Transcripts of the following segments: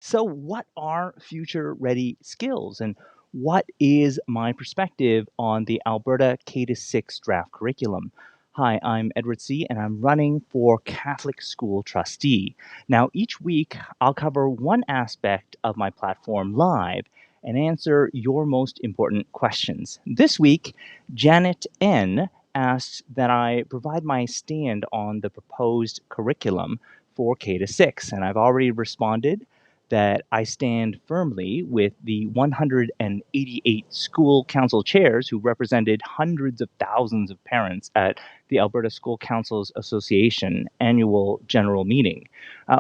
So, what are future ready skills and what is my perspective on the Alberta K-6 Draft Curriculum? Hi, I'm Edward C., and I'm running for Catholic School Trustee. Now, each week I'll cover one aspect of my platform live and answer your most important questions. This week, Janet N. asked that I provide my stand on the proposed curriculum for K-6, and I've already responded that I stand firmly with the 188 school council chairs who represented hundreds of thousands of parents at the Alberta School Councils Association annual general meeting.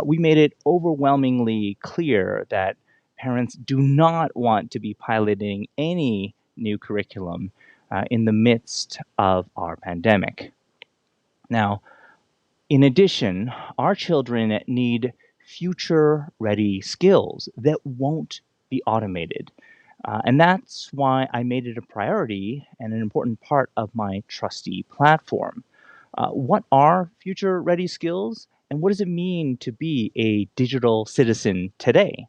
We made it overwhelmingly clear that parents do not want to be piloting any new curriculum in the midst of our pandemic. Now, in addition, our children need future ready skills that won't be automated. And that's why I made it a priority and an important part of my trustee platform. What are future ready skills, and what does it mean to be a digital citizen today?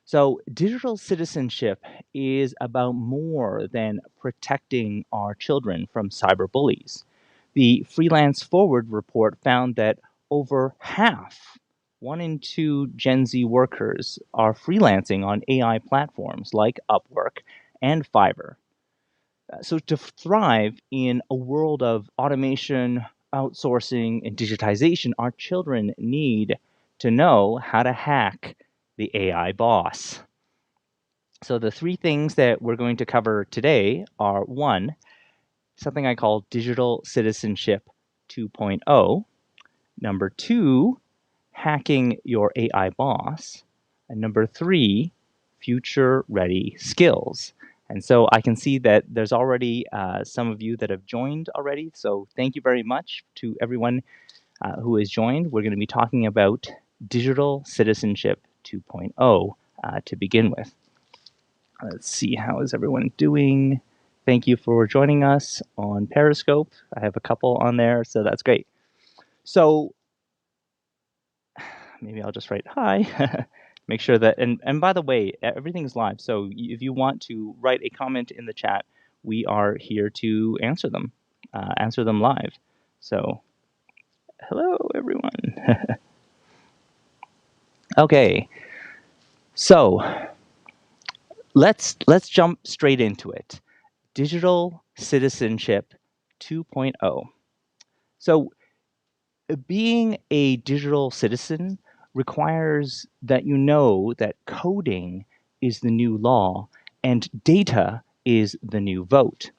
So, digital citizenship is about more than protecting our children from cyberbullies. The Freelance Forward report found that over half, 1 in 2 Gen Z workers, are freelancing on AI platforms like Upwork and Fiverr. So, to thrive in a world of automation, outsourcing, and digitization, our children need to know how to hack the AI boss. So, the three things that we're going to cover today are one, something I call Digital Citizenship 2.0. Number two, hacking your AI boss. And number three, future ready skills. And so I can see that there's already some of you that have joined already. So thank you very much to everyone who has joined. We're going to be talking about Digital Citizenship 2.0 to begin with. Let's see, how is everyone doing? Thank you for joining us on Periscope. I have a couple on there, so that's great. So maybe I'll just write hi. Make sure that, and by the way, everything's live. So if you want to write a comment in the chat, we are here to answer them live. So hello, everyone. Okay, so let's jump straight into it. Digital Citizenship 2.0. So being a digital citizen requires that you know that coding is the new law and data is the new vote.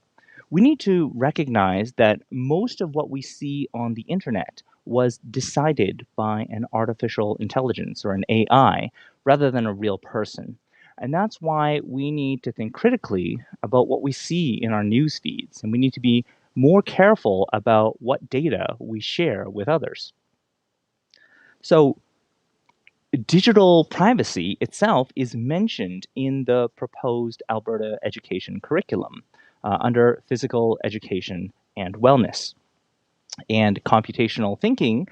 We need to recognize that most of what we see on the internet was decided by an artificial intelligence or an AI rather than a real person. And that's why we need to think critically about what we see in our news feeds, and we need to be more careful about what data we share with others. So, digital privacy itself is mentioned in the proposed Alberta education curriculum under physical education and wellness. And computational thinking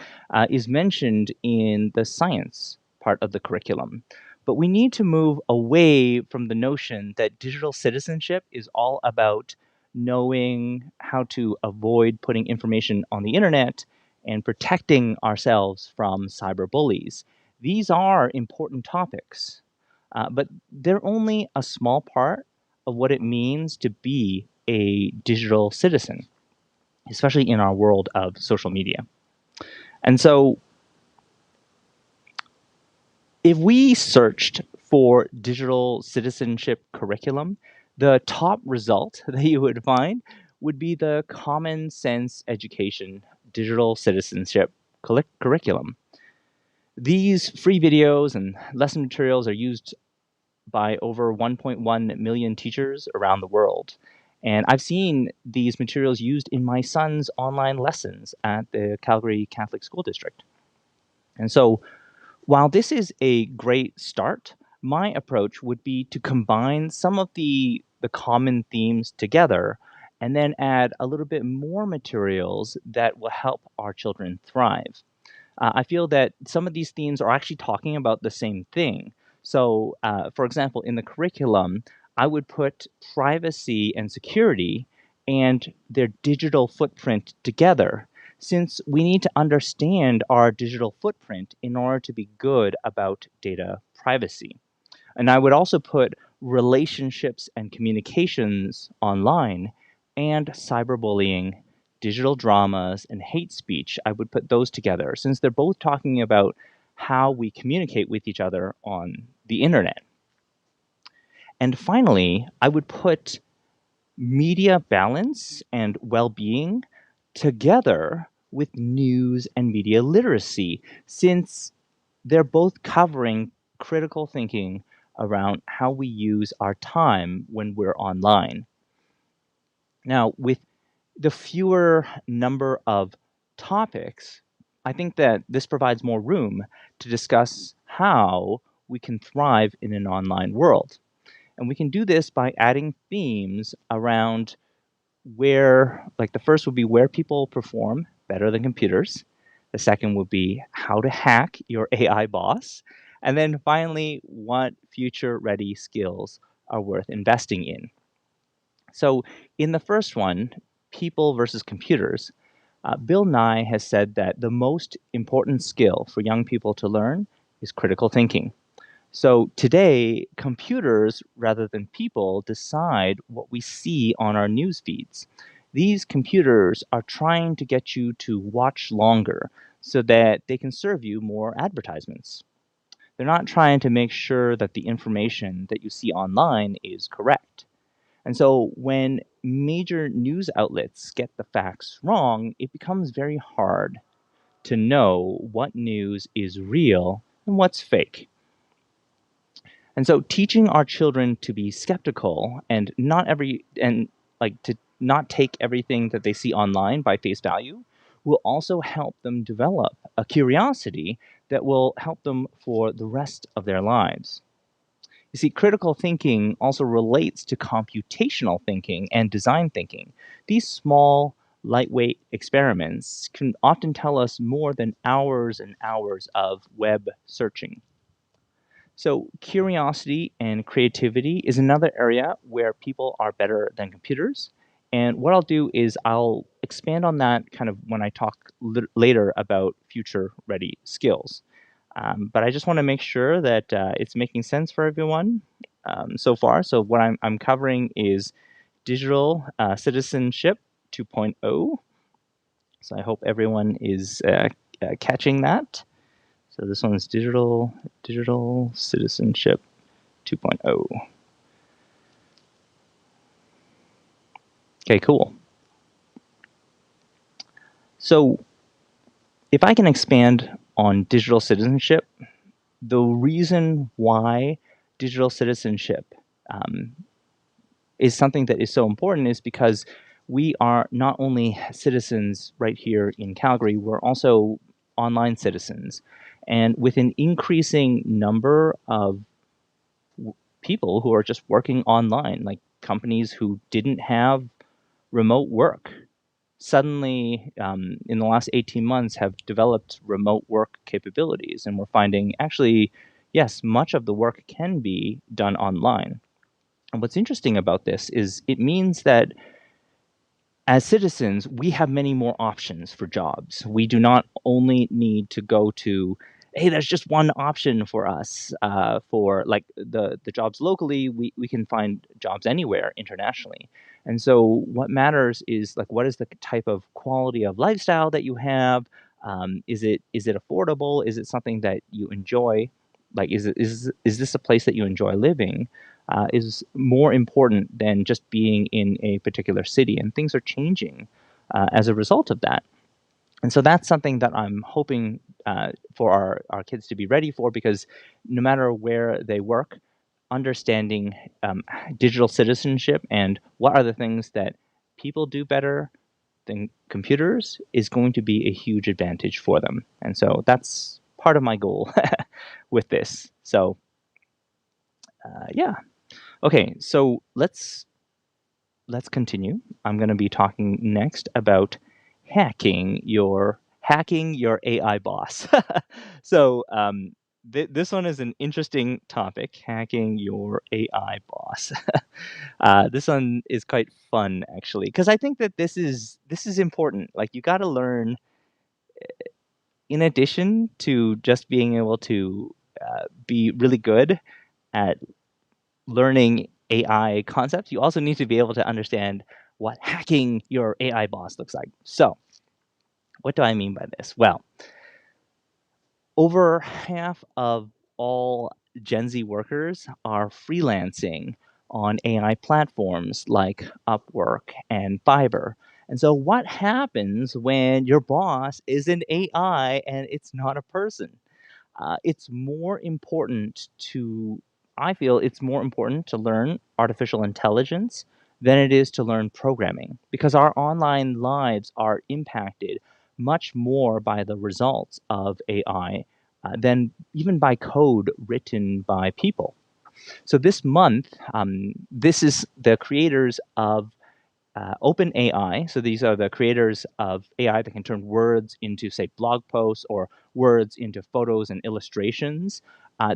is mentioned in the science part of the curriculum. But we need to move away from the notion that digital citizenship is all about knowing how to avoid putting information on the internet and protecting ourselves from cyberbullies. These are important topics, but they're only a small part of what it means to be a digital citizen, especially in our world of social media. And so if we searched for digital citizenship curriculum, the top result that you would find would be the Common Sense Education Digital Citizenship Curriculum. These free videos and lesson materials are used by over 1.1 million teachers around the world. And I've seen these materials used in my son's online lessons at the Calgary Catholic School District. And so while this is a great start, my approach would be to combine some of the common themes together and then add a little bit more materials that will help our children thrive. I feel that some of these themes are actually talking about the same thing. So, for example, in the curriculum, I would put privacy and security and their digital footprint together, since we need to understand our digital footprint in order to be good about data privacy. And I would also put relationships and communications online and cyberbullying, digital dramas, and hate speech. I would put those together since they're both talking about how we communicate with each other on the internet. And finally, I would put media balance and well being together with news and media literacy, since they're both covering critical thinking around how we use our time when we're online. Now, with the fewer number of topics, I think that this provides more room to discuss how we can thrive in an online world. And we can do this by adding themes around where, like, the first would be where people perform better than computers. The second would be how to hack your AI boss. And then finally, what future ready skills are worth investing in. So, in the first one, people versus computers, Bill Nye has said that the most important skill for young people to learn is critical thinking. So today, computers rather than people decide what we see on our news feeds. These computers are trying to get you to watch longer so that they can serve you more advertisements. They're not trying to make sure that the information that you see online is correct. And so when major news outlets get the facts wrong, it becomes very hard to know what news is real and what's fake. And so teaching our children to be skeptical and to not take everything that they see online by face value will also help them develop a curiosity that will help them for the rest of their lives. You see, critical thinking also relates to computational thinking and design thinking. These small, lightweight experiments can often tell us more than hours and hours of web searching. So, curiosity and creativity is another area where people are better than computers. And what I'll do is I'll expand on that kind of when I talk later about future ready skills. But I just want to make sure that it's making sense for everyone so far. So, what I'm covering is digital citizenship 2.0. So, I hope everyone is catching that. So, this one's digital citizenship 2.0. Okay, cool. So if I can expand on digital citizenship, the reason why digital citizenship is something that is so important is because we are not only citizens right here in Calgary, we're also online citizens. And with an increasing number of people who are just working online, like companies who didn't have remote work, suddenly in the last 18 months have developed remote work capabilities. And we're finding actually, yes, much of the work can be done online. And what's interesting about this is it means that as citizens, we have many more options for jobs. We do not only need to go to, hey, there's just one option for us for like the jobs locally. We can find jobs anywhere internationally. And so what matters is like, what is the type of quality of lifestyle that you have? Is it affordable? Is it something that you enjoy? Like, is this a place that you enjoy living? Is more important than just being in a particular city. And things are changing as a result of that. And so that's something that I'm hoping for our kids to be ready for, because no matter where they work, understanding digital citizenship and what are the things that people do better than computers is going to be a huge advantage for them. And so that's part of my goal with this. So, yeah. Okay, so let's continue. I'm going to be talking next about hacking your AI boss. So this one is an interesting topic, hacking your AI boss. This one is quite fun actually, because I think that this is important. Like you got to learn, in addition to just being able to be really good at learning AI concepts, you also need to be able to understand what hacking your AI boss looks like. So, what do I mean by this? Well, over half of all Gen Z workers are freelancing on AI platforms like Upwork and Fiverr. And so, what happens when your boss is an AI and it's not a person? It's more important to, I feel it's more important to learn artificial intelligence than it is to learn programming because our online lives are impacted much more by the results of AI than even by code written by people. So this month, this is the creators of OpenAI. So these are the creators of AI that can turn words into, say, blog posts or words into photos and illustrations.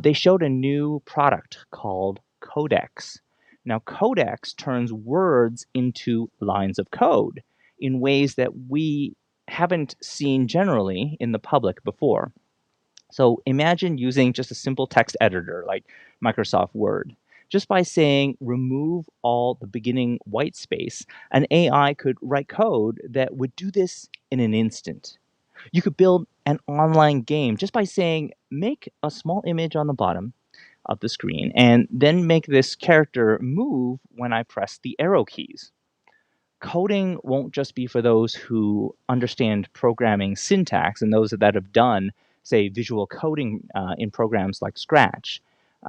They showed a new product called Codex. Now, Codex turns words into lines of code in ways that we haven't seen generally in the public before. So imagine using just a simple text editor like Microsoft Word. Just by saying remove all the beginning white space, an AI could write code that would do this in an instant. You could build an online game just by saying make a small image on the bottom of the screen and then make this character move when I press the arrow keys. Coding won't just be for those who understand programming syntax and those that have done, say, visual coding in programs like Scratch.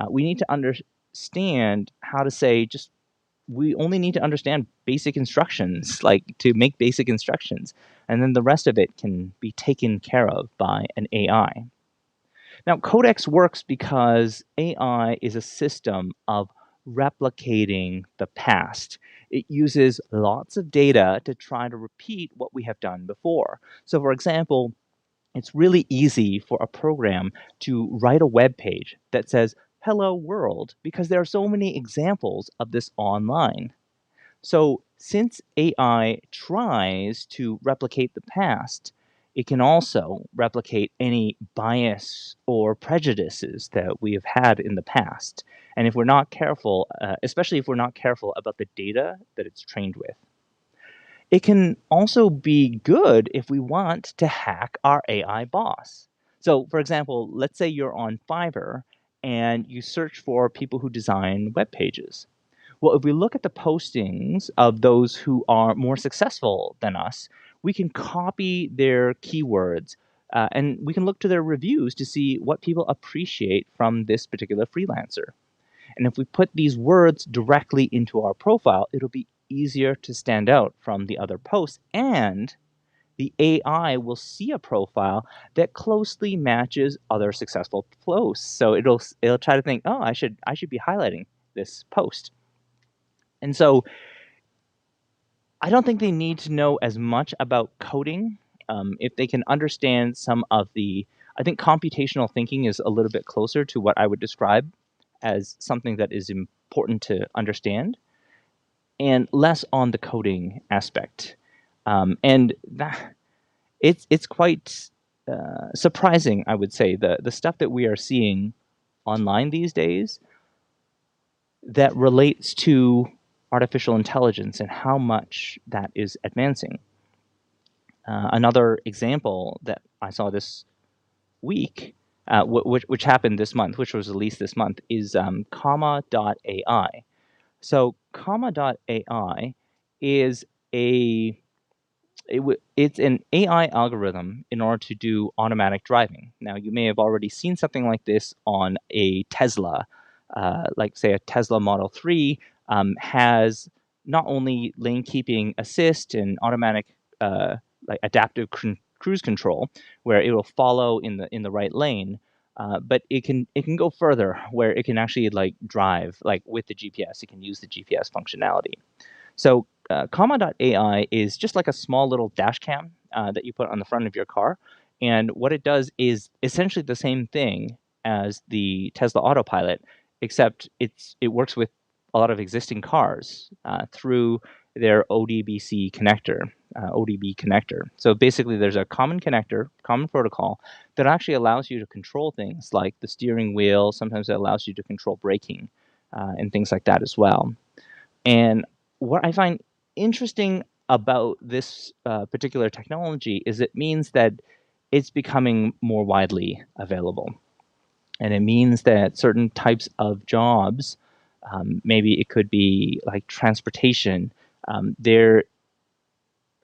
We need to understand how to say just we only need to understand basic instructions, like to make basic instructions, and then the rest of it can be taken care of by an AI. Now, Codex works because AI is a system of replicating the past. It uses lots of data to try to repeat what we have done before. So, for example, it's really easy for a program to write a web page that says, "Hello world," because there are so many examples of this online. So, since AI tries to replicate the past, it can also replicate any bias or prejudices that we have had in the past. And if we're not careful, especially if we're not careful about the data that it's trained with, it can also be good if we want to hack our AI boss. So, for example, let's say you're on Fiverr and you search for people who design web pages. Well, if we look at the postings of those who are more successful than us, we can copy their keywords and we can look to their reviews to see what people appreciate from this particular freelancer. And if we put these words directly into our profile, it'll be easier to stand out from the other posts. And the AI will see a profile that closely matches other successful posts. So it'll try to think, oh, I should be highlighting this post. And so I don't think they need to know as much about coding. If they can understand some of the, I think computational thinking is a little bit closer to what I would describe as something that is important to understand, and less on the coding aspect. And that it's quite surprising, I would say, the stuff that we are seeing online these days that relates to artificial intelligence and how much that is advancing. Another example that I saw this week, which happened this month, which was released this month, is comma.ai. So comma.ai is it's an AI algorithm in order to do automatic driving. Now, you may have already seen something like this on a Tesla, like say a Tesla Model 3 has not only lane keeping assist and automatic like adaptive cruise control, where it will follow in the right lane, but it can go further, where it can actually like drive like with the GPS. It can use the GPS functionality. So comma.ai is just like a small little dash cam that you put on the front of your car. And what it does is essentially the same thing as the Tesla Autopilot, except it works with a lot of existing cars through their ODB connector. So basically, there's a common connector, common protocol that actually allows you to control things like the steering wheel. Sometimes it allows you to control braking and things like that as well. And what I find interesting about this particular technology is it means that it's becoming more widely available. And it means that certain types of jobs, maybe it could be like transportation, there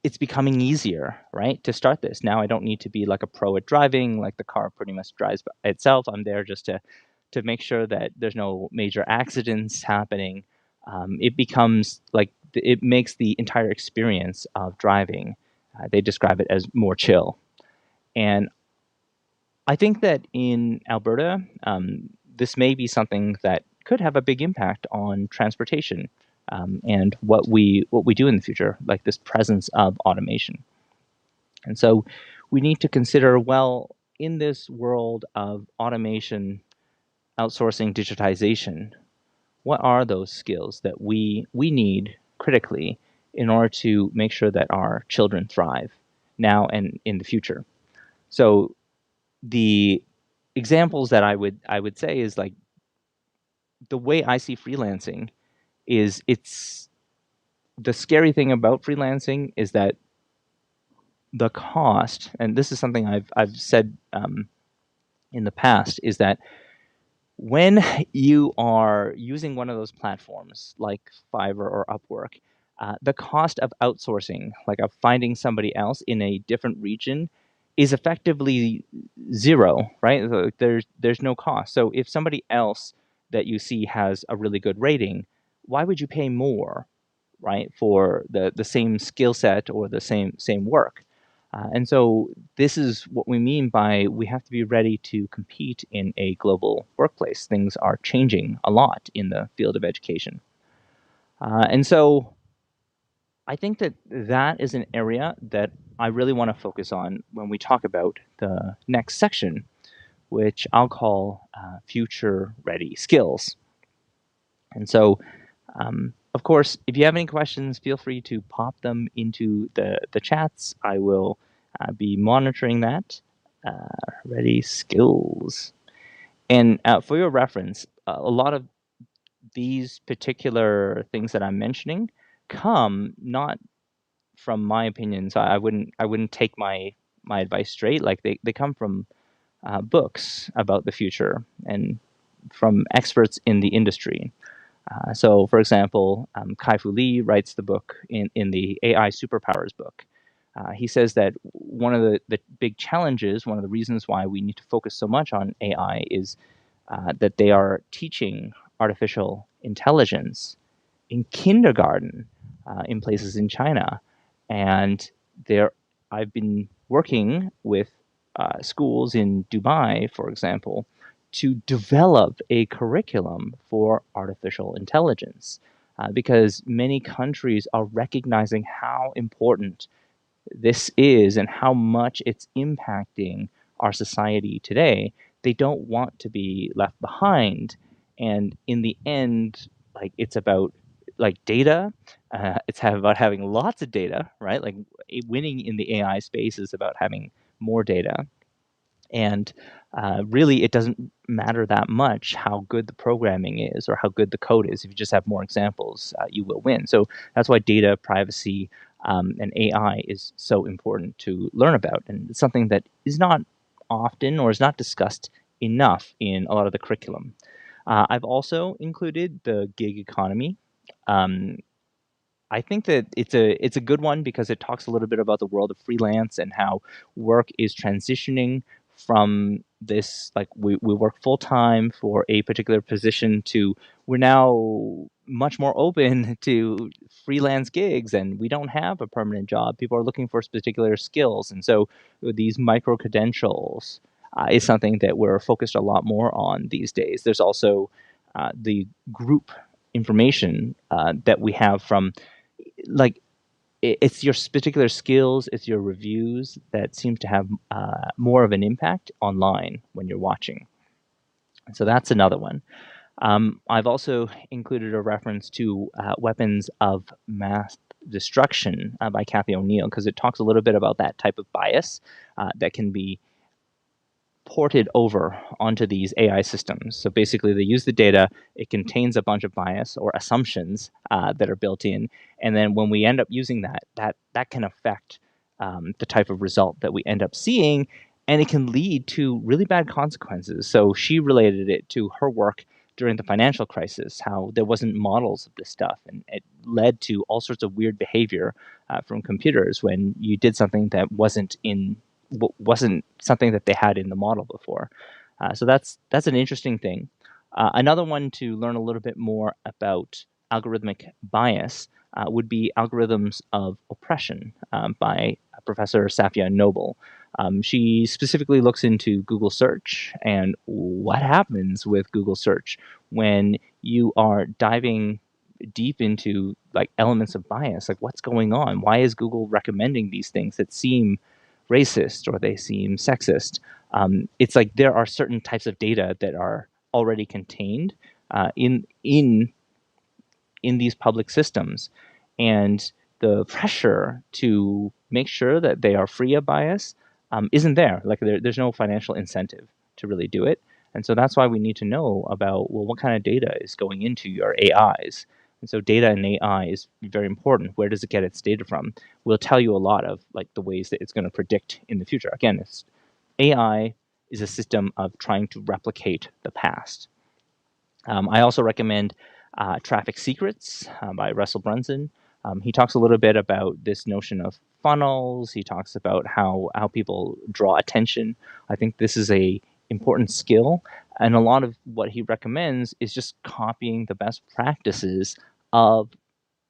it's becoming easier, right, to start this. Now I don't need to be like a pro at driving, like the car pretty much drives by itself. I'm there just to make sure that there's no major accidents happening. It becomes like it makes the entire experience of driving. They describe it as more chill, and I think that in Alberta, this may be something that could have a big impact on transportation and what we do in the future, like this presence of automation. And so we need to consider, well, in this world of automation, outsourcing, digitization, what are those skills that we need critically in order to make sure that our children thrive now and in the future? So the examples that I would say is like the way I see freelancing is it's the scary thing about freelancing is that the cost, and this is something I've said in the past, is that when you are using one of those platforms like Fiverr or Upwork, the cost of outsourcing, like of finding somebody else in a different region, is effectively zero, right? So there's no cost. So if somebody else that you see has a really good rating, why would you pay more, right, for the same skill set or the same work? And so this is what we mean by we have to be ready to compete in a global workplace. Things are changing a lot in the field of education. And so I think that that is an area that I really want to focus on when we talk about the next section, which I'll call future ready skills. And so, of course, if you have any questions, feel free to pop them into the chats. I will be monitoring that. Ready skills. And for your reference, a lot of these particular things that I'm mentioning come not from my opinion. So I wouldn't take my advice straight. Like they come from books about the future and from experts in the industry. So, for example, Kai-Fu Lee writes the book in the AI Superpowers book. He says that one of the big challenges, one of the reasons why we need to focus so much on AI is that they are teaching artificial intelligence in kindergarten in places in China. And there, I've been working with schools in Dubai, for example, to develop a curriculum for artificial intelligence because many countries are recognizing how important this is and how much it's impacting our society today. They don't want to be left behind. And in the end, like it's about like data. It's about having lots of data, right? Like winning in the AI space is about having more data. And really, it doesn't matter that much how good the programming is or how good the code is. If you just have more examples, you will win. So that's why data privacy and AI is so important to learn about. And it's something that is not often or is not discussed enough in a lot of the curriculum. I've also included the gig economy. Um, I think that it's a good one because it talks a little bit about the world of freelance and how work is transitioning from this like we work full time for a particular position to we're now much more open to freelance gigs and we don't have a permanent job. People are looking for particular skills, and so these micro credentials is something that we're focused a lot more on these days. There's also the group information that we have from like it's your particular skills, it's your reviews that seem to have more of an impact online when you're watching. So that's another one. I've also included a reference to Weapons of Mass Destruction by Kathy O'Neill, because it talks a little bit about that type of bias that can be ported over onto these AI systems. So basically, they use the data, it contains a bunch of bias or assumptions that are built in, and then when we end up using that can affect the type of result that we end up seeing, and it can lead to really bad consequences. So she related it to her work during the financial crisis, how there wasn't models of this stuff, and it led to all sorts of weird behavior from computers when you did something that wasn't something that they had in the model before. So that's an interesting thing. Another one to learn a little bit more about algorithmic bias would be Algorithms of Oppression by Professor Safia Noble. She specifically looks into Google search and what happens with Google search when you are diving deep into like elements of bias, like what's going on, why is Google recommending these things that seem racist or they seem sexist. It's like there are certain types of data that are already contained in these public systems, and the pressure to make sure that they are free of bias isn't there. Like there's no financial incentive to really do it, and so that's why we need to know about, well, what kind of data is going into your AIs. And so data in AI is very important. Where does it get its data from? Will tell you a lot of like the ways that it's going to predict in the future. Again, AI is a system of trying to replicate the past. I also recommend Traffic Secrets by Russell Brunson. He talks a little bit about this notion of funnels. He talks about how people draw attention. I think this is a important skill, and a lot of what he recommends is just copying the best practices of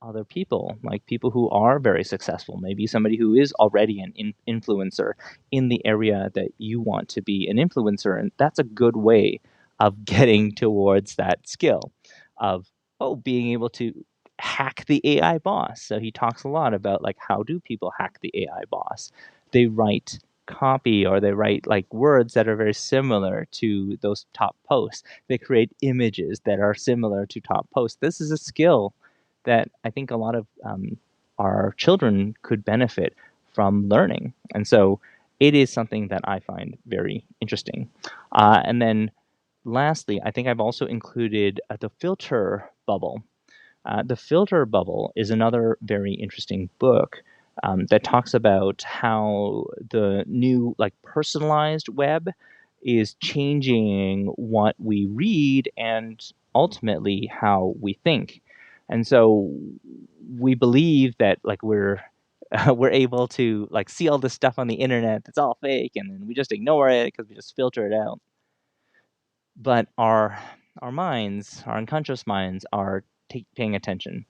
other people, like people who are very successful, maybe somebody who is already an influencer in the area that you want to be an influencer. And that's a good way of getting towards that skill of, oh, being able to hack the AI boss. So he talks a lot about like, how do people hack the AI boss? They write copy, or they write like words that are very similar to those top posts. They create images that are similar to top posts. This is a skill that I think a lot of our children could benefit from learning. And so it is something that I find very interesting. And then lastly, I think I've also included the filter bubble. The filter bubble is another very interesting book that talks about how the new like personalized web is changing what we read and ultimately how we think. And so we believe that like we're able to like see all this stuff on the internet that's all fake, and then we just ignore it because we just filter it out. But our minds, our unconscious minds, are paying attention,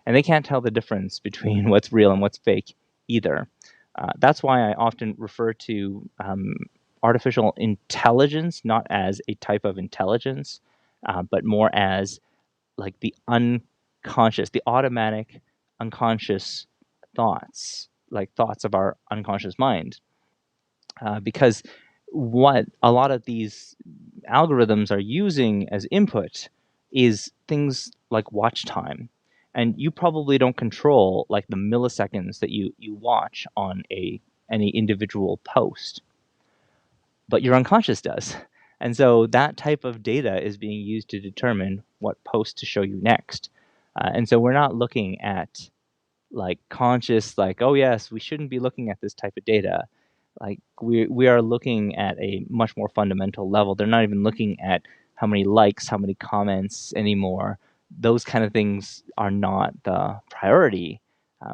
and they can't tell the difference between what's real and what's fake either. That's why I often refer to artificial intelligence not as a type of intelligence, but more as like the unconscious, the automatic unconscious thoughts, like thoughts of our unconscious mind. Because what a lot of these algorithms are using as input is things like watch time. And you probably don't control like the milliseconds that you watch on any individual post, but your unconscious does. And so that type of data is being used to determine what post to show you next. And so we're not looking at like conscious, like, oh yes, we shouldn't be looking at this type of data. Like we are looking at a much more fundamental level. They're not even looking at how many likes, how many comments anymore. Those kind of things are not the priority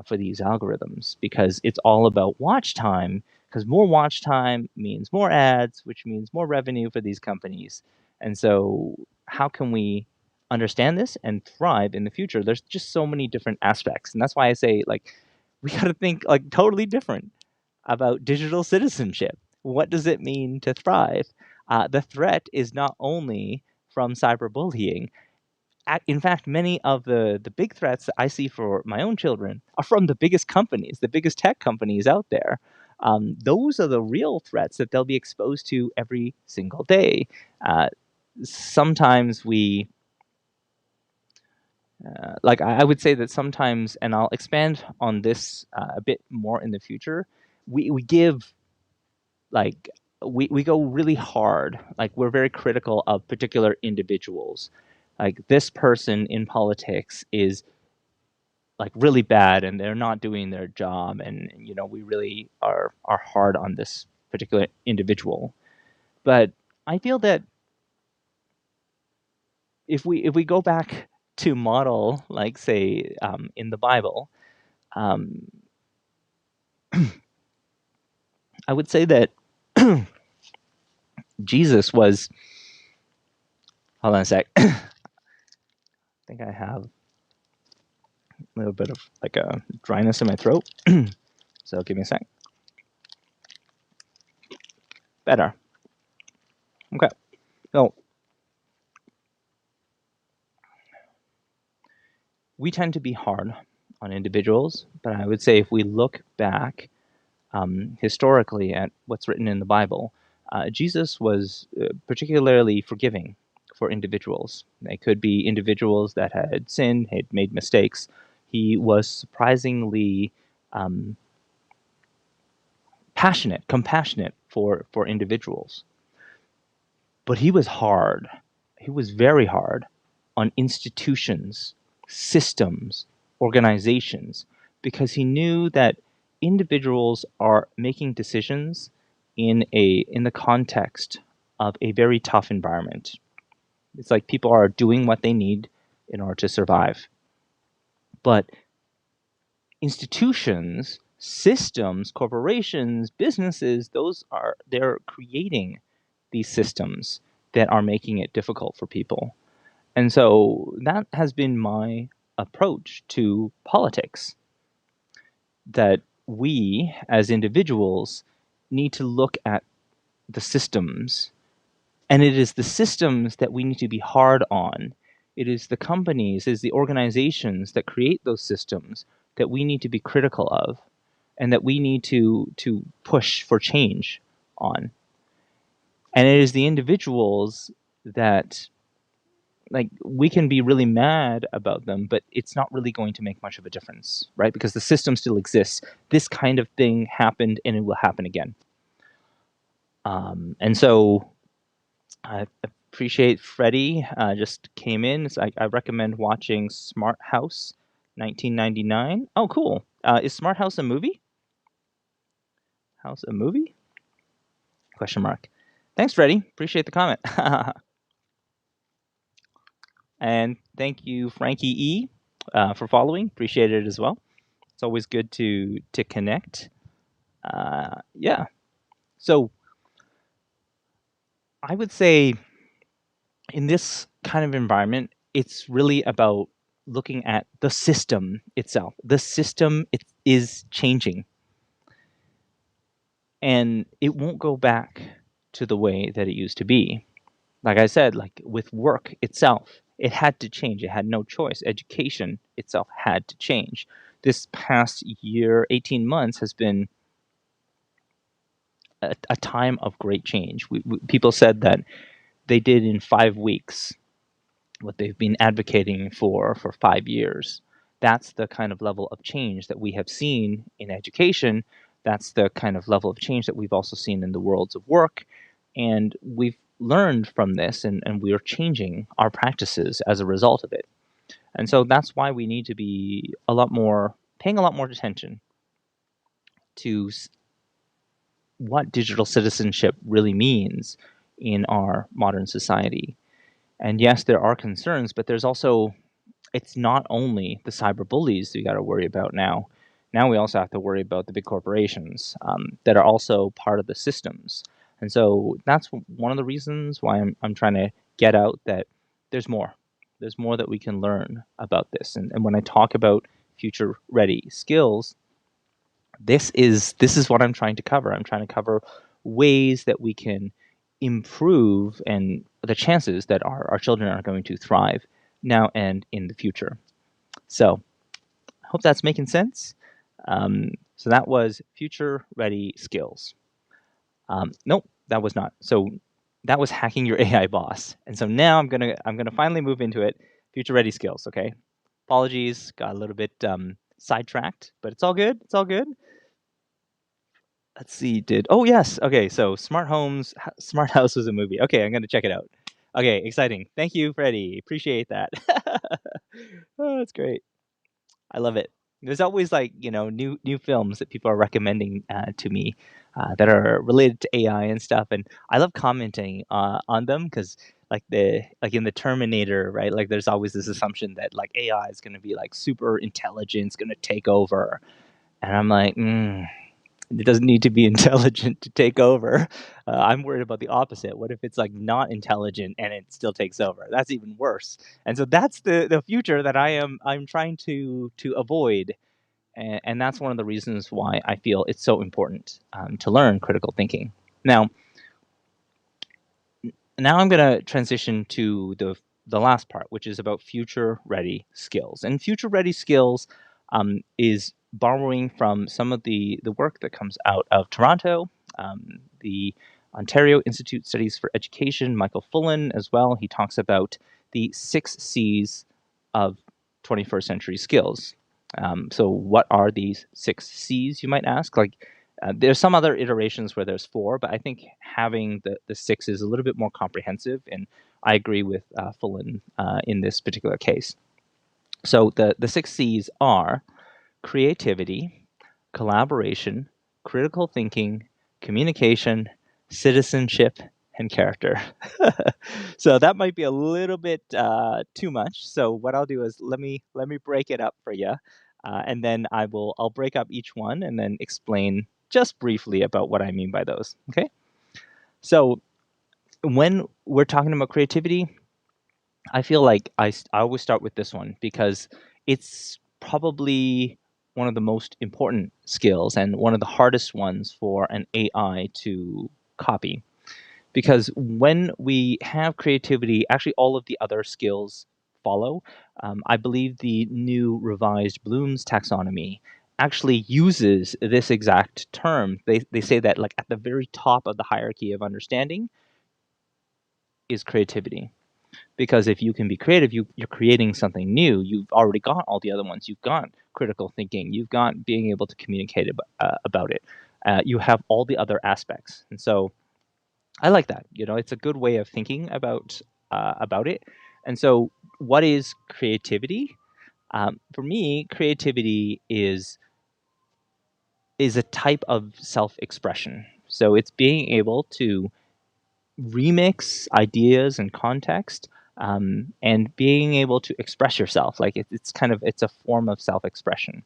for these algorithms, because it's all about watch time. Because more watch time means more ads, which means more revenue for these companies. And so, how can we understand this and thrive in the future? There's just so many different aspects, and that's why I say like we got to think like totally different about digital citizenship. What does it mean to thrive? The threat is not only from cyberbullying. In fact, many of the big threats that I see for my own children are from the biggest companies, the biggest tech companies out there. Those are the real threats that they'll be exposed to every single day. Uh, Sometimes we, I would say that sometimes, and I'll expand on this a bit more in the future. We give like we go really hard. Like we're very critical of particular individuals. Like this person in politics is like really bad and they're not doing their job, and we really are hard on this particular individual. But I feel that if we go back to model, like say in the Bible, um, I would say that Jesus was. Hold on a sec. I think I have a little bit of like a dryness in my throat. So give me a sec. Better. Okay. So we tend to be hard on individuals, but I would say if we look back historically at what's written in the Bible, Jesus was particularly forgiving for individuals. They could be individuals that had sinned, had made mistakes. He was surprisingly um, passionate, compassionate for individuals. But he was hard. He was very hard on institutions, systems, organizations, because he knew that individuals are making decisions in the context of a very tough environment. It's like people are doing what they need in order to survive. But institutions, systems, corporations, businesses, they're creating these systems that are making it difficult for people. And so that has been my approach to politics, that we as individuals need to look at the systems, and it is the systems that we need to be hard on. It is the companies, it is the organizations that create those systems that we need to be critical of, and that we need to push for change on. And it is the individuals that, like, we can be really mad about them, but it's not really going to make much of a difference, right? Because the system still exists. This kind of thing happened and it will happen again. And so I appreciate Freddie just came in. So I recommend watching Smart House 1999. Oh, cool. Is Smart House a movie? House a movie? Question mark. Thanks, Freddie. Appreciate the comment. And thank you, Frankie E, for following. Appreciate it as well. It's always good to connect. Yeah. So I would say in this kind of environment, it's really about looking at the system itself. The system is changing, and it won't go back to the way that it used to be. Like I said, like with work itself, it had to change. It had no choice. Education itself had to change. This past year, 18 months, has been a time of great change. People said that they did in 5 weeks what they've been advocating for 5 years. That's the kind of level of change that we have seen in education. That's the kind of level of change that we've also seen in the worlds of work. And we've learned from this, and we are changing our practices as a result of it. And so that's why we need to be paying a lot more attention to what digital citizenship really means in our modern society. And yes, there are concerns, but it's not only the cyber bullies we got to worry about now. Now we also have to worry about the big corporations that are also part of the systems. And so that's one of the reasons why I'm trying to get out that there's more. There's more that we can learn about this. And when I talk about future ready skills, this is what I'm trying to cover. I'm trying to cover ways that we can improve and the chances that our children are going to thrive. And the chances that our children are going to thrive, and the chances that our children are going to succeed in the world of work, and we learn from this, and we are changing our practices as a result of it. And so that's why we need to be a lot more paying a lot more attention to what digital citizenship really means in our modern society. And yes, there are concerns, but there's also now and in the future. So I hope that's making sense. So that was future ready skills. Nope, that was not. So that was hacking your AI boss. And so now I'm gonna finally move into it. Future ready skills. Okay. Apologies, got a little bit sidetracked, but it's all good. It's all good. Let's see. Oh yes. Okay. So Smart House was a movie. Okay, I'm gonna check it out. Okay, exciting. Thank you, Freddie. Appreciate that. Oh, that's great. I love it. There's always like new films that people are recommending to me that are related to AI and stuff, and I love commenting on them because like in the Terminator, right? Like there's always this assumption that like AI is going to be like super intelligent, it's going to take over, and I'm like, it doesn't need to be intelligent to take over. I'm worried about the opposite. What if it's like not intelligent and it still takes over? That's even worse. And so that's the future that I'm trying to avoid. And that's one of the reasons why I feel it's so important to learn critical thinking. Now I'm going to transition to the last part, which is about future ready skills. And future ready skills is borrowing from some of the work that comes out of Toronto, the Ontario Institute Studies for Education, Michael Fullan as well. He talks about the 6 C's of 21st century skills. So what are these 6 C's, you might ask? There's some other iterations where there's 4, but I think having the 6 is a little bit more comprehensive, and I agree with Fullan in this particular case. So the 6 C's are creativity, collaboration, critical thinking, communication, citizenship, and character. So that might be a little bit too much. So what I'll do is let me break it up for you, and then I'll break up each one and then explain just briefly about what I mean by those. Okay. So when we're talking about creativity, I feel like I always start with this one because it's probably one of the most important skills and one of the hardest ones for an AI to copy. Because when we have creativity, actually all of the other skills follow. I believe the new revised Bloom's taxonomy actually uses this exact term. They say that like at the very top of the hierarchy of understanding is creativity. Because if you can be creative, you're creating something new. You've already got all the other ones. You've got critical thinking. You've got being able to communicate about it. You have all the other aspects. And so I like that. It's a good way of thinking about it. And so, what is creativity? For me, creativity is a type of self-expression. So it's being able to remix ideas and context, and being able to express yourself. Like it's a form of self-expression.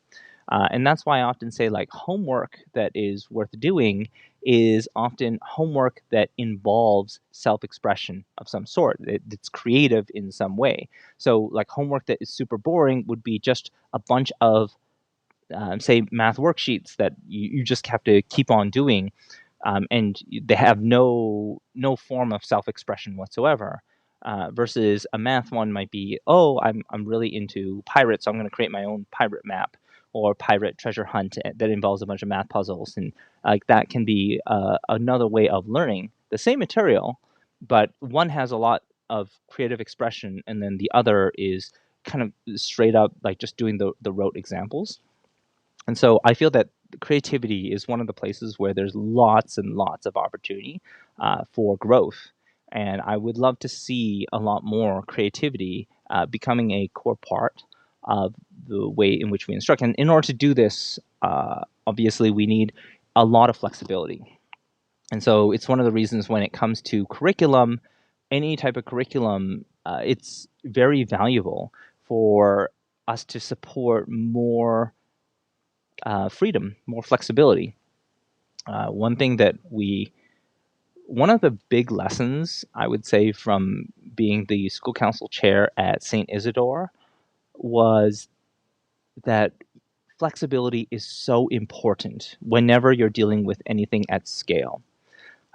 And that's why I often say like homework that is worth doing is often homework that involves self-expression of some sort. It's creative in some way. So like homework that is super boring would be just a bunch of say math worksheets that you just have to keep on doing, and they have no form of self-expression whatsoever. Versus a math one might be, oh, I'm really into pirates, so I'm going to create my own pirate map or pirate treasure hunt that involves a bunch of math puzzles, and like that can be another way of learning the same material, but one has a lot of creative expression, and then the other is kind of straight up like just doing the rote examples. And so I feel that creativity is one of the places where there's lots and lots of opportunity for growth. And I would love to see a lot more creativity becoming a core part of the way in which we instruct. And in order to do this, obviously, we need a lot of flexibility. And so it's one of the reasons when it comes to curriculum, any type of curriculum, it's very valuable for us to support more freedom, more flexibility. One thing that one of the big lessons I would say from being the school council chair at St. Isidore was that flexibility is so important whenever you're dealing with anything at scale.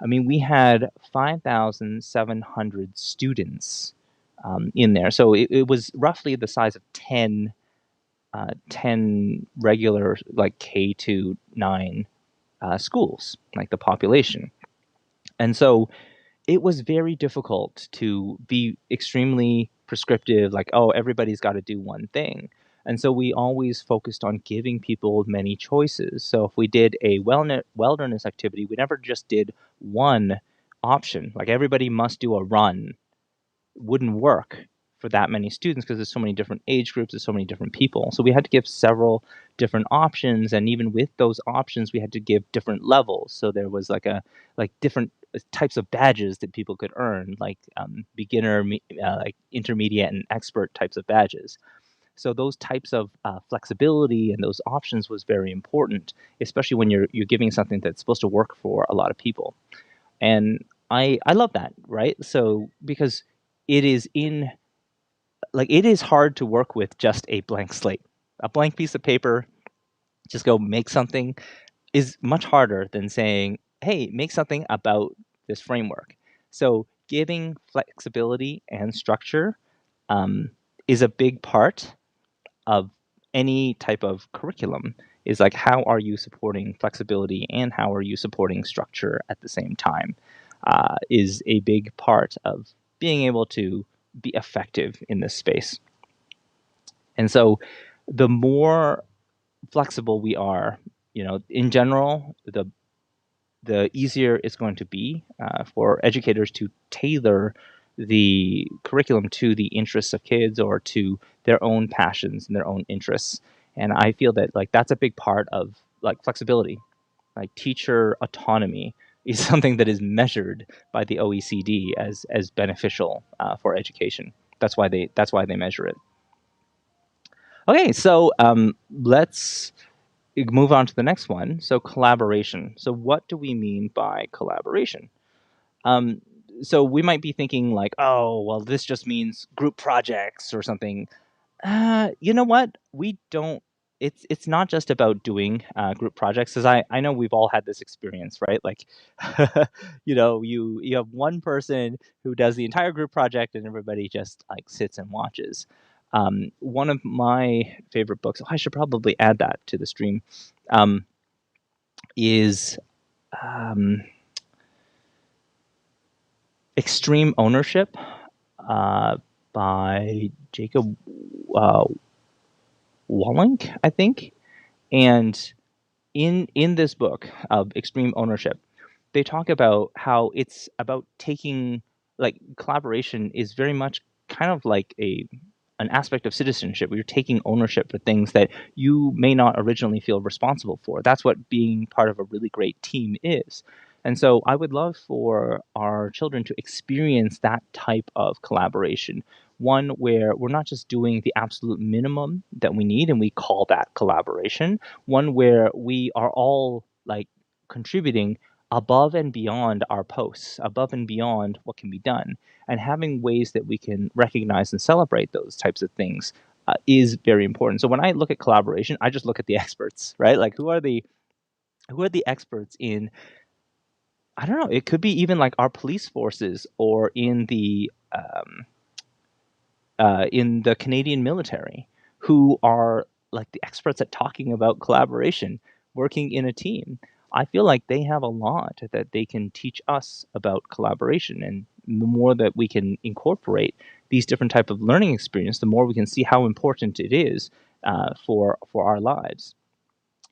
I mean, we had 5,700 students in there. So it was roughly the size of 10 regular like K to 9 schools, like the population. And so it was very difficult to be extremely prescriptive, like, oh, everybody's got to do one thing. And so we always focused on giving people many choices. So if we did a wilderness activity, we never just did one option. Like everybody must do a run. Wouldn't work for that many students because there's so many different age groups, there's so many different people. So we had to give several different options, and even with those options, we had to give different levels. So there was like different types of badges that people could earn, like beginner, like intermediate, and expert types of badges. So those types of flexibility and those options was very important, especially when you're giving something that's supposed to work for a lot of people. And I love that, right? So because it is in like it is hard to work with just a blank slate. A blank piece of paper, just go make something is much harder than saying, "Hey, make something about this framework." So giving flexibility and structure um, is a big part of any type of curriculum. Is like, how are you supporting flexibility and how are you supporting structure at the same time? Is a big part of being able to be effective in this space. And so the more flexible we are, in general, the easier it's going to be for educators to tailor the curriculum to the interests of kids or to their own passions and their own interests. And I feel that like that's a big part of like flexibility. Like teacher autonomy is something that is measured by the OECD as beneficial for education. That's why they measure it. Okay, so let's move on to the next one. So collaboration. So what do we mean by collaboration? Um, so we might be thinking like, oh, well, this just means group projects or something. You know what? We don't. It's not just about doing group projects, because I know we've all had this experience, right? Like, you have one person who does the entire group project, and everybody just like sits and watches. One of my favorite books. Oh, I should probably add that to the stream. Um, is um, Extreme Ownership uh, by Jacob uh, Wallink, I think. And in this book of Extreme Ownership, they talk about how it's about taking like collaboration is very much kind of like an aspect of citizenship where you're taking ownership for things that you may not originally feel responsible for. That's what being part of a really great team is. And so I would love for our children to experience that type of collaboration, one where we're not just doing the absolute minimum that we need and we call that collaboration, one where we are all like contributing above and beyond our posts, above and beyond what can be done, and having ways that we can recognize and celebrate those types of things is very important. So when I look at collaboration, I just look at the experts, right? Like who are the experts in, I don't know, it could be even like our police forces or in the Canadian military, who are like the experts at talking about collaboration, working in a team. I feel like they have a lot that they can teach us about collaboration, and the more that we can incorporate these different type of learning experience, the more we can see how important it is for our lives.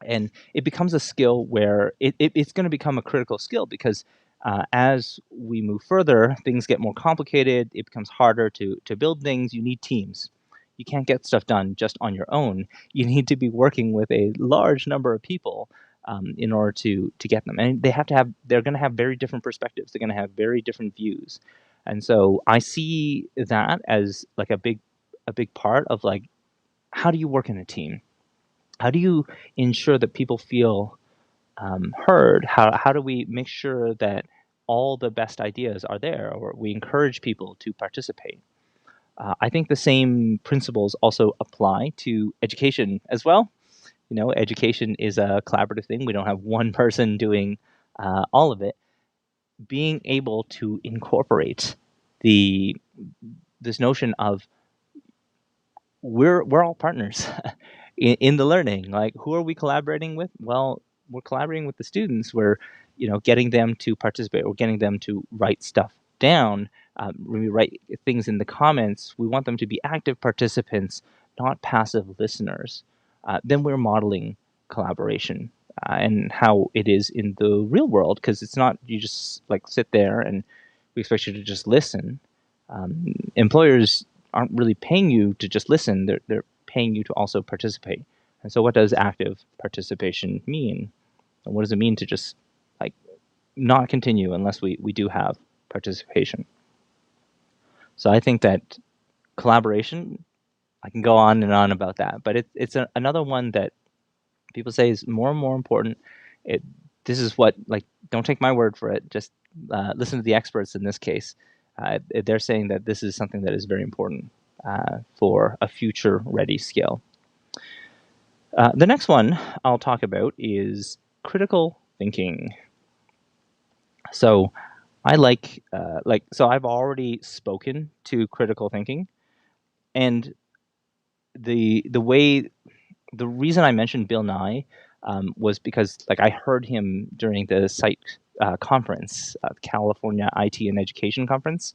And it becomes a skill where it's going to become a critical skill, because as we move further, things get more complicated. It becomes harder to build things. You need teams. You can't get stuff done just on your own. You need to be working with a large number of people in order to get them. And they're going to have very different perspectives. They're going to have very different views. And so I see that as like a big part of like, how do you work in a team? How do you ensure that people feel heard? How do we make sure that all the best ideas are there, or we encourage people to participate? I think the same principles also apply to education as well. Education is a collaborative thing. We don't have one person doing all of it. Being able to incorporate the this notion of we're all partners in the learning. Like, who are we collaborating with? Well, we're collaborating with the students. We're, getting them to participate. We're getting them to write stuff down. When we write things in the comments, we want them to be active participants, not passive listeners. Then we're modeling collaboration and how it is in the real world, because it's not you just like sit there and we expect you to just listen. Employers aren't really paying you to just listen. They're paying you to also participate. And so what does active participation mean? And what does it mean to just like not continue unless we do have participation? So I think that collaboration, I can go on and on about that, but it's another one that people say is more and more important. This is what, like, don't take my word for it. Just listen to the experts in this case. They're saying that this is something that is very important for a future-ready skill. The next one I'll talk about is critical thinking. So I so I've already spoken to critical thinking, and the reason I mentioned Bill Nye was because like I heard him during the site conference, California IT and Education Conference,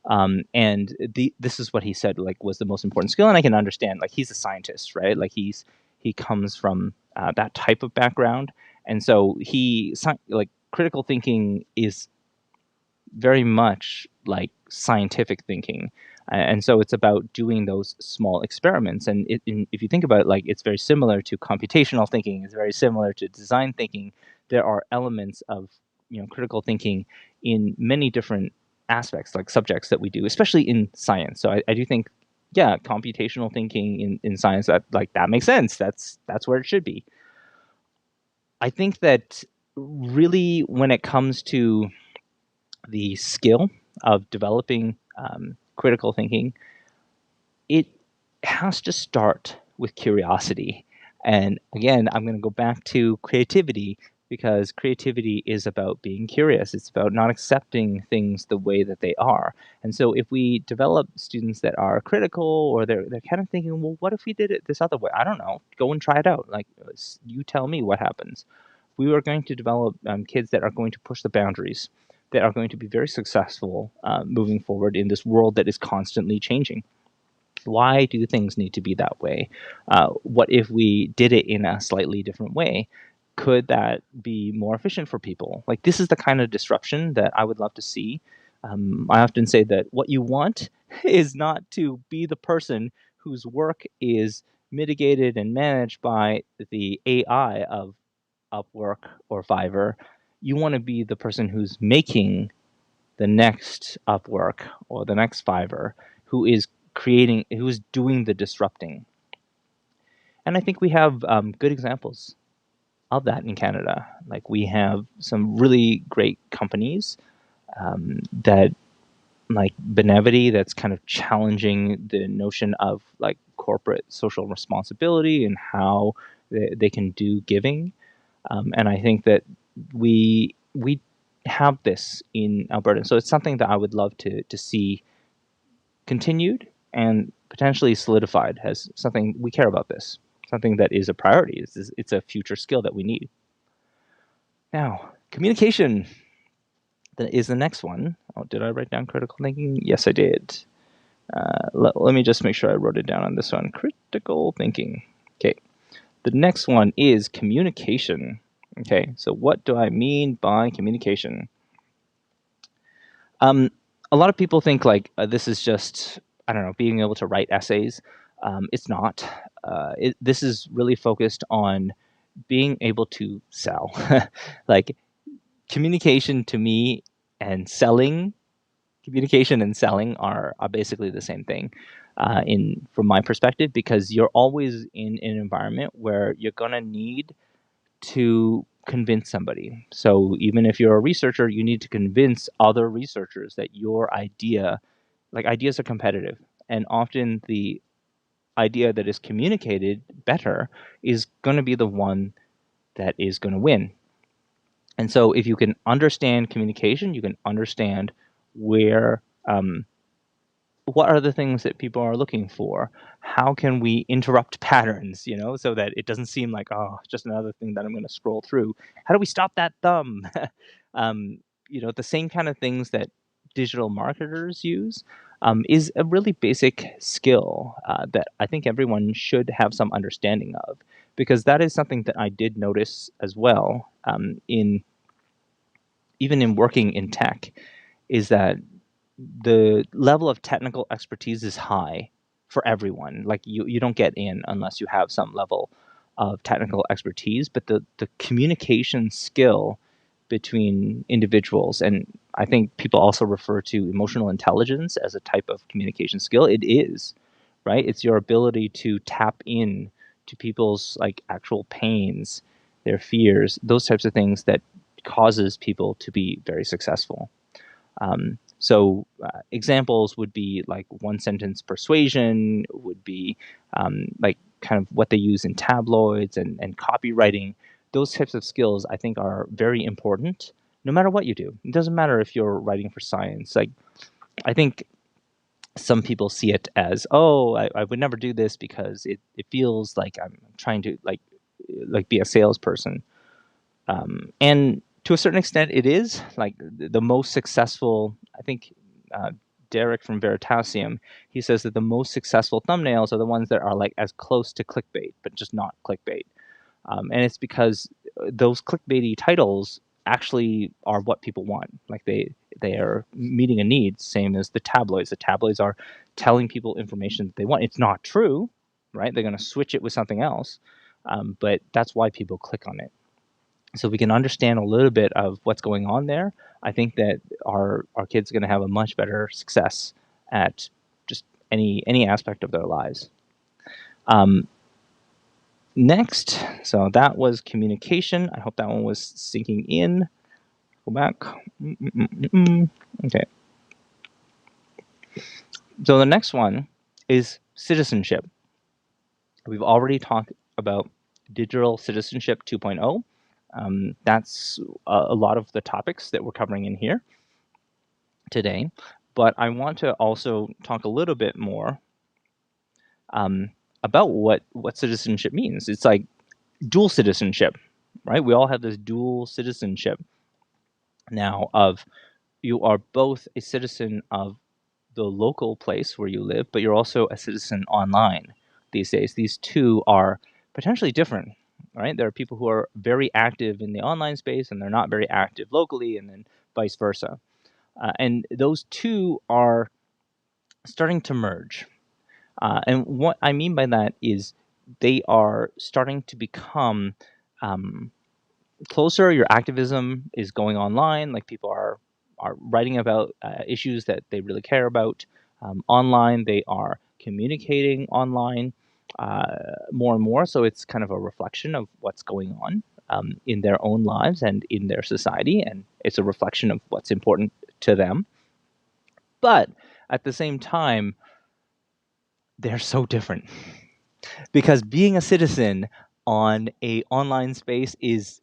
and this is what he said like was the most important skill, and I can understand. Like, he's a scientist, right? Like, he comes from that type of background, and so like critical thinking is very much like scientific thinking. And so it's about doing those small experiments. And if you think about it, like, it's very similar to computational thinking. It's very similar to design thinking. There are elements of critical thinking in many different aspects, like subjects that we do, especially in science. So I do think, yeah, computational thinking in science, that makes sense. That's where it should be. I think that really when it comes to the skill of developing critical thinking, it has to start with curiosity. And again, I'm going to go back to creativity, because creativity is about being curious. It's about not accepting things the way that they are. And so if we develop students that are critical, or they're kind of thinking, well, what if we did it this other way? I don't know. Go and try it out. Like, you tell me what happens. We are going to develop kids that are going to push the boundaries, that are going to be very successful moving forward in this world that is constantly changing. Why do things need to be that way? What if we did it in a slightly different way? Could that be more efficient for people? Like, this is the kind of disruption that I would love to see. I often say that what you want is not to be the person whose work is mitigated and managed by the AI of Upwork or Fiverr. You want to be the person who's making the next Upwork or the next Fiverr, who is doing the disrupting. And I think we have good examples of that in Canada. Like, we have some really great companies that, like Benevity, that's kind of challenging the notion of like corporate social responsibility and how they can do giving. And I think that we have this in Alberta. So it's something that I would love to see continued and potentially solidified as something we care about. This something that is a priority. It's a future skill that we need. Now, communication is the next one. Oh, did I write down critical thinking? Yes, I did. Let me just make sure I wrote it down on this one. Critical thinking. Okay. The next one is communication. Okay, so what do I mean by communication? A lot of people think like this is just, I don't know, being able to write essays. It's not. This is really focused on being able to sell. Like, communication to me and selling, communication and selling are basically the same thing from my perspective, because you're always in an environment where you're going to need to convince somebody. So even if you're a researcher, you need to convince other researchers that your idea, like, ideas are competitive. And often the idea that is communicated better is going to be the one that is going to win. And so if you can understand communication, you can understand where what are the things that people are looking for? How can we interrupt patterns, so that it doesn't seem like, oh, just another thing that I'm going to scroll through? How do we stop that thumb? um, the same kind of things that digital marketers use is a really basic skill that I think everyone should have some understanding of, because that is something that I did notice as well in even in working in tech, is that the level of technical expertise is high for everyone. Like you don't get in unless you have some level of technical expertise, but the communication skill between individuals, and I think people also refer to emotional intelligence as a type of communication skill. It is, right? It's your ability to tap in to people's like actual pains, their fears, those types of things that causes people to be very successful. So examples would be like one sentence persuasion, would be like kind of what they use in tabloids and copywriting. Those types of skills I think are very important no matter what you do. It doesn't matter if you're writing for science. Like I think some people see it as, oh, I would never do this because it feels like I'm trying to like be a salesperson. And to a certain extent, it is like the most successful. I think Derek from Veritasium, he says that the most successful thumbnails are the ones that are like as close to clickbait, but just not clickbait. And it's because those clickbaity titles actually are what people want. Like they are meeting a need, same as the tabloids. The tabloids are telling people information that they want. It's not true, right? They're going to switch it with something else, but that's why people click on it. So we can understand a little bit of what's going on there. I think that our kids are going to have a much better success at just any aspect of their lives. Next, so that was communication. I hope that one was sinking in. Go back. Okay. So the next one is citizenship. We've already talked about digital citizenship 2.0. That's a lot of the topics that we're covering in here today, but I want to also talk a little bit more about what citizenship means. It's like dual citizenship, right? We all have this dual citizenship now of you are both a citizen of the local place where you live, but you're also a citizen online these days. These two are potentially different, right? There are people who are very active in the online space and they're not very active locally, and then vice versa. And those two are starting to merge. And what I mean by that is they are starting to become closer. Your activism is going online. Like people are writing about issues that they really care about online. They are communicating online more and more. So it's kind of a reflection of what's going on in their own lives and in their society, and it's a reflection of what's important to them. But at the same time, they're so different because being a citizen on a online space is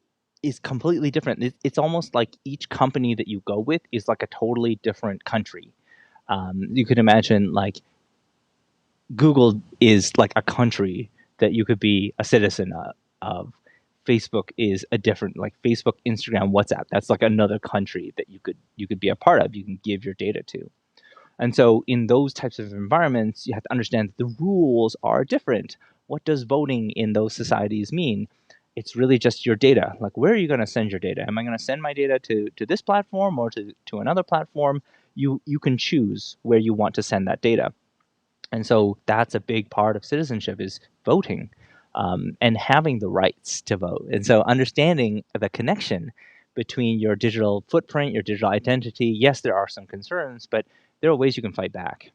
completely different. It's almost like each company that you go with is like a totally different country. You could imagine like Google is like a country that you could be a citizen of. Facebook is a different, like Facebook, Instagram, WhatsApp. That's like another country that you could be a part of. You can give your data to. And so in those types of environments, you have to understand that the rules are different. What does voting in those societies mean? It's really just your data. Like, where are you going to send your data? Am I going to send my data to this platform or to another platform? You can choose where you want to send that data. And so that's a big part of citizenship is voting and having the rights to vote. And so understanding the connection between your digital footprint, your digital identity. Yes, there are some concerns, but there are ways you can fight back.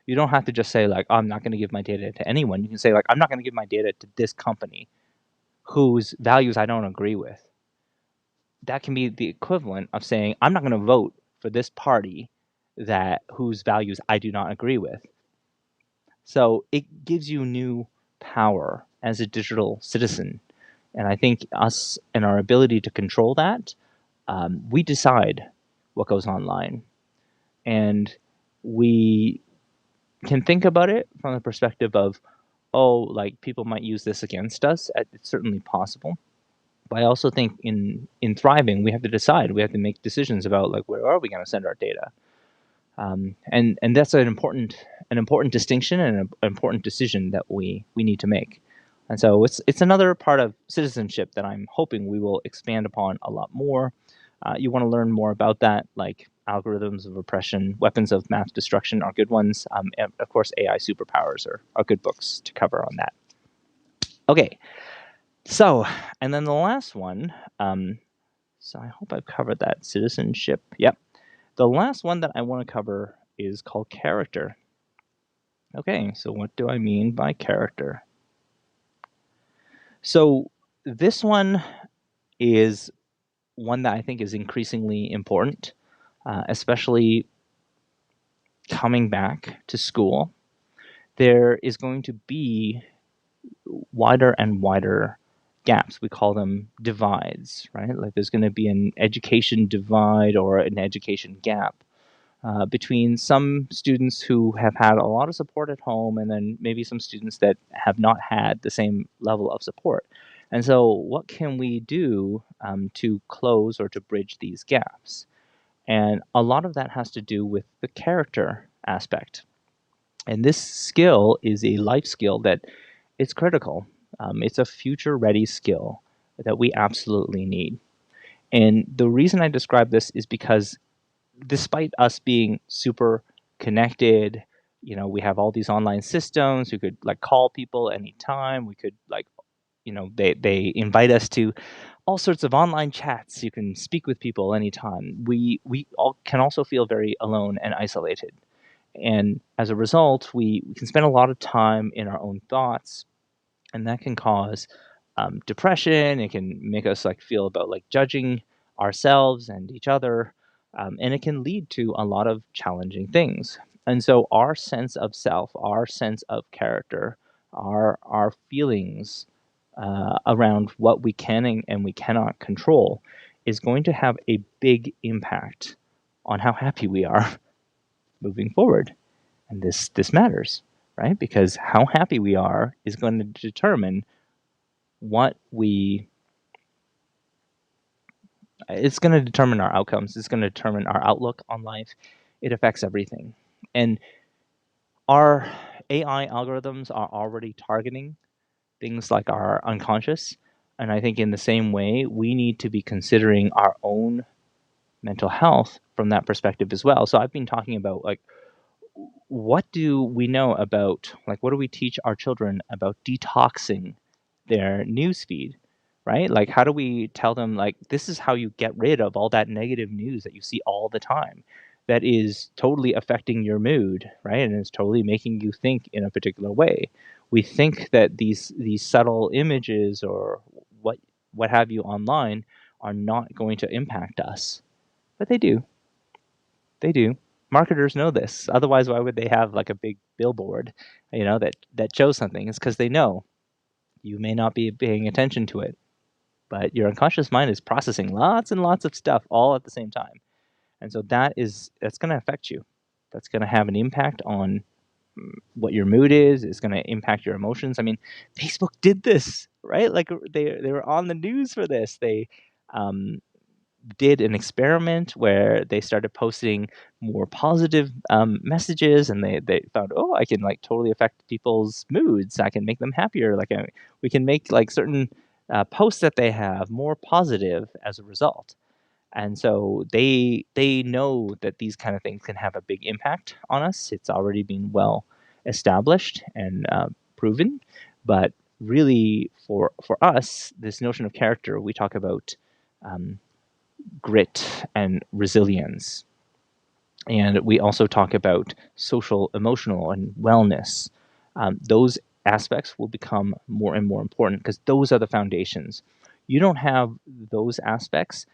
You don't have to just say like, oh, I'm not going to give my data to anyone. You can say like, I'm not going to give my data to this company whose values I don't agree with. That can be the equivalent of saying, I'm not going to vote for this party that whose values I do not agree with. So it gives you new power as a digital citizen. And I think us and our ability to control that, we decide what goes online. And we can think about it from the perspective of, oh, like people might use this against us. It's certainly possible. But I also think in thriving, we have to decide. We have to make decisions about like where are we going to send our data, and that's an important distinction and an important decision that we need to make. And so it's another part of citizenship that I'm hoping we will expand upon a lot more. You want to learn more about that, like algorithms of oppression, weapons of mass destruction are good ones, and of course AI superpowers are good books to cover on that. Okay, so and then the last one. So I hope I've covered that citizenship. Yep. The last one that I want to cover is called character. Okay, so what do I mean by character? So this one is one that I think is increasingly important, especially coming back to school. There is going to be wider and wider gaps. We call them divides, right? Like there's going to be an education divide or an education gap between some students who have had a lot of support at home and then maybe some students that have not had the same level of support. And so, what can we do to close or to bridge these gaps? And a lot of that has to do with the character aspect. And this skill is a life skill that it's critical. It's a future ready skill that we absolutely need. And the reason I describe this is because despite us being super connected, we have all these online systems. We could like call people anytime. We could like, they invite us to all sorts of online chats. You can speak with people anytime. We all can also feel very alone and isolated. And as a result, we can spend a lot of time in our own thoughts, and that can cause depression. It can make us like feel about like judging ourselves and each other, and it can lead to a lot of challenging things. And so, our sense of self, our sense of character, our feelings around what we can and we cannot control is going to have a big impact on how happy we are moving forward. And this matters, right? Because how happy we are is going to determine what we it's going to determine our outcomes. It's going to determine our outlook on life. It affects everything. And our AI algorithms are already targeting things like our unconscious. And I think in the same way, we need to be considering our own mental health from that perspective as well. So I've been talking about like what do we know about like what do we teach our children about detoxing their news feed, right? Like how do we tell them like this is how you get rid of all that negative news that you see all the time that is totally affecting your mood, right? And it's totally making you think in a particular way. We think that these subtle images or what have you online are not going to impact us, but they do. They do. Marketers know this. Otherwise, why would they have like a big billboard, that shows something? It's because they know you may not be paying attention to it, but your unconscious mind is processing lots and lots of stuff all at the same time. And so that's going to affect you. That's going to have an impact on what your mood is. It's going to impact your emotions. I mean, Facebook did this, right? Like they were on the news for this. They um, did an experiment where they started posting more positive messages, and they found, oh, I can like totally affect people's moods. I can make them happier. We can make like certain posts that they have more positive as a result. And so they know that these kind of things can have a big impact on us. It's already been well established and proven. But really, for us, this notion of character, we talk about grit and resilience. And we also talk about social, emotional, and wellness. Those aspects will become more and more important because those are the foundations. You don't have those aspects,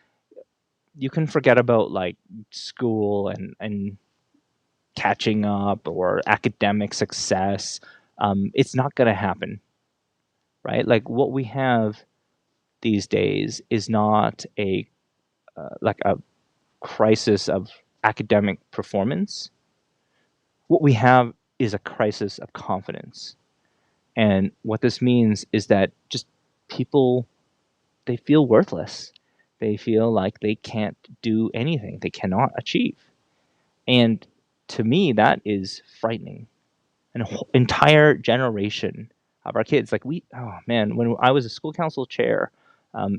you can forget about like school and catching up or academic success. It's not going to happen, right? Like what we have these days is not a like a crisis of academic performance. What we have is a crisis of confidence. And what this means is that just people, they feel worthless. They feel like they can't do anything, they cannot achieve. And to me, that is frightening. An entire generation of our kids, like oh man, when I was a school council chair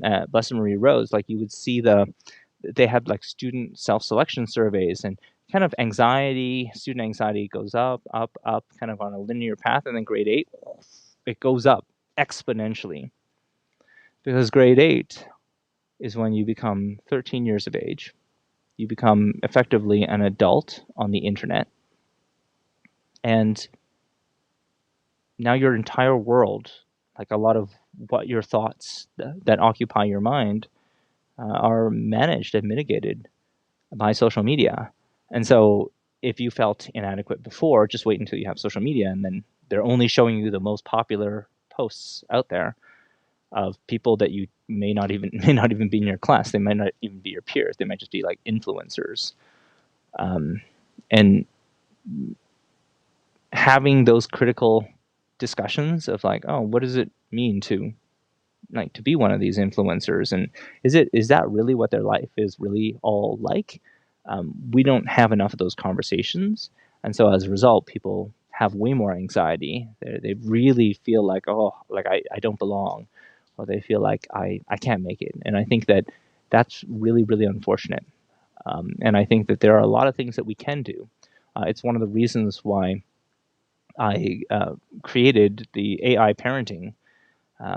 at Blessed Marie Rose, like you would see they had like student self-selection surveys, and kind of student anxiety goes up, up, up, kind of on a linear path, and then grade 8, it goes up exponentially, because grade 8 is when you become 13 years of age. You become effectively an adult on the internet, and now your entire world, like a lot of what your thoughts that occupy your mind, are managed and mitigated by social media. And so if you felt inadequate before, just wait until you have social media, and then they're only showing you the most popular posts out there of people that you may not even be in your class. They might not even be your peers. They might just be like influencers. And having those critical discussions of like, oh, what does it mean to be one of these influencers, and is that really what their life is really all like? We don't have enough of those conversations, and so as a result, people have way more anxiety. They really feel like, oh, like I don't belong, or they feel like I can't make it. And I think that that's really, really unfortunate. And I think that there are a lot of things that we can do. It's one of the reasons why I created the AI parenting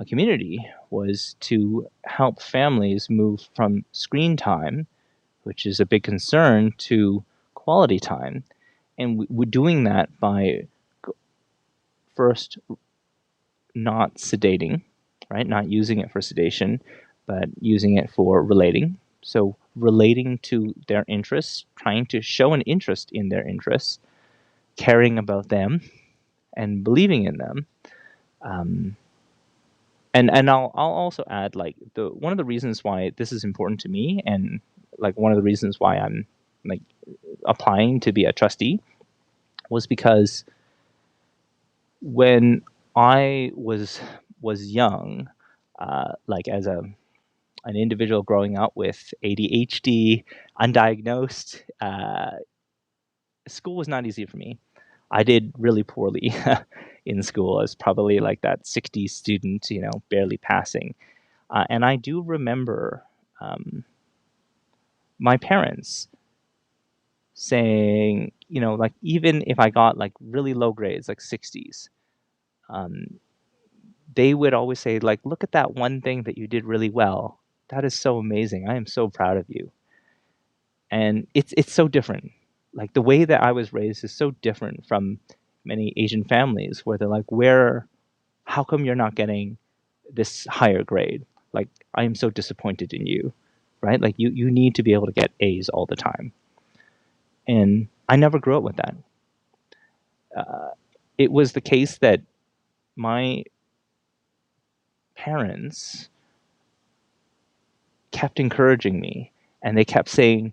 community, was to help families move from screen time, which is a big concern, to quality time. And we're doing that by first not sedating, right? Not using it for sedation, but using it for relating. So relating to their interests, trying to show an interest in their interests, caring about them, and believing in them. And I'll also add, like, one of the reasons why this is important to me, and like one of the reasons why I'm like applying to be a trustee, was because when I was young, like as an individual growing up with ADHD, undiagnosed, school was not easy for me. I did really poorly in school. I was probably like that 60 student, barely passing. And I do remember my parents saying, like, even if I got like really low grades, like 60s, they would always say, like, look at that one thing that you did really well. That is so amazing. I am so proud of you. And it's so different. Like, the way that I was raised is so different from many Asian families, where they're like, how come you're not getting this higher grade? Like, I am so disappointed in you, right? Like, you need to be able to get A's all the time. And I never grew up with that. It was the case that my parents kept encouraging me, and they kept saying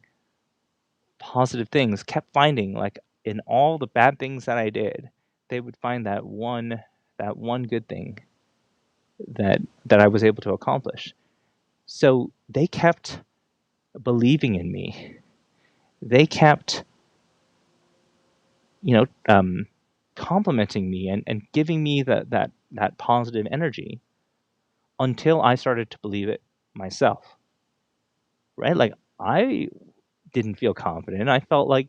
positive things, kept finding, like, in all the bad things that I did, they would find that one good thing that I was able to accomplish. So they kept believing in me. They kept, complimenting me and giving me that positive energy, until I started to believe it myself. Right? Like, I didn't feel confident. I felt like